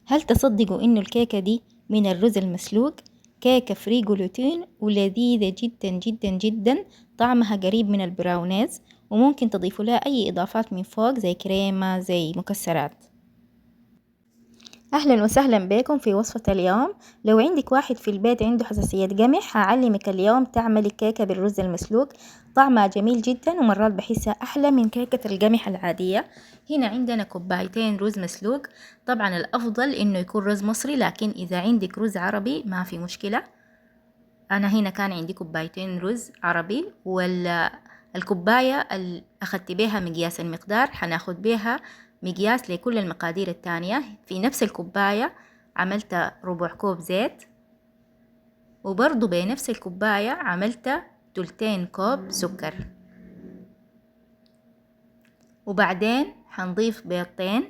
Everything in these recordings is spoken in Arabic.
هل تصدقوا إنه الكيكة دي من الرز المسلوق؟ كيكة فري جلوتين ولذيذة جدا جدا جدا، طعمها قريب من البراونيز، وممكن تضيفوا لها أي إضافات من فوق زي كريمة زي مكسرات. أهلا وسهلا بكم في وصفة اليوم. لو عندك واحد في البيت عنده حساسية قمح هعلمك اليوم تعملي كيكة بالرز المسلوق. طعمها جميل جدا ومرات بحسها أحلى من كيكة القمح العادية. هنا عندنا كوبايتين رز مسلوق. طبعا الأفضل إنه يكون رز مصري، لكن إذا عندك رز عربي ما في مشكلة. أنا هنا كان عندي كوبايتين رز عربي، والكوباية اللي أخدت بيها مقياس المقدار حناخد بيها مقياس لكل المقادير التانية. في نفس الكوباية عملت ربع كوب زيت، وبرضو بنفس الكوباية عملت 2 كوب سكر، وبعدين حنضيف بيضتين،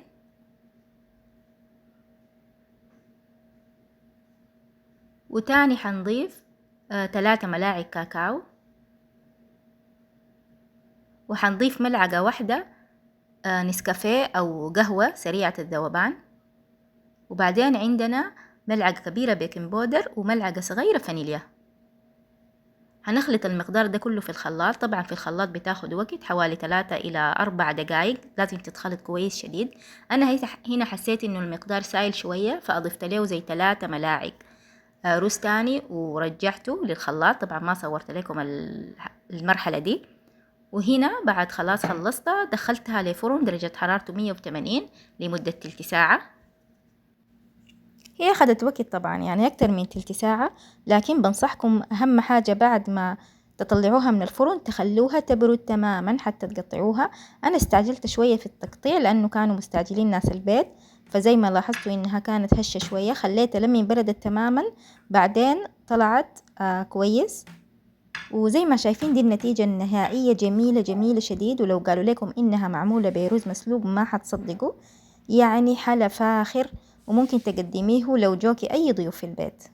وتاني حنضيف 3 ملاعق كاكاو، وحنضيف ملعقة واحدة نسكافيه أو قهوة سريعة الذوبان، وبعدين عندنا ملعقة كبيرة بيكنج بودر وملعقة صغيرة فانيليا. هنخلط المقدار ده كله في الخلاط. طبعا في الخلاط بتاخد وقت حوالي 3 إلى 4 دقايق، لازم تتخلط كويس شديد. أنا هنا حسيت إنه المقدار سائل شوية فأضفت له زي 3 ملاعق رز تاني ورجعته للخلاط. طبعا ما صورت لكم المرحلة دي. وهنا بعد خلاص خلصتها دخلتها لفرن درجة حرارته 180 لمدة تلت ساعة. هي أخذت وقت طبعا يعني أكتر من تلت ساعة، لكن بنصحكم أهم حاجة بعد ما تطلعوها من الفرن تخلوها تبرد تماما حتى تقطعوها. أنا استعجلت شوية في التقطيع لأنه كانوا مستعجلين ناس البيت، فزي ما لاحظتوا إنها كانت هشة شوية، خليتها لما بردت تماما بعدين طلعت كويس. وزي ما شايفين دي النتيجة النهائية، جميلة جميلة شديد. ولو قالوا لكم إنها معمولة برز مسلوق ما حتصدقوا، يعني حلا فاخر، وممكن تقدميه لو جوكي أي ضيوف في البيت.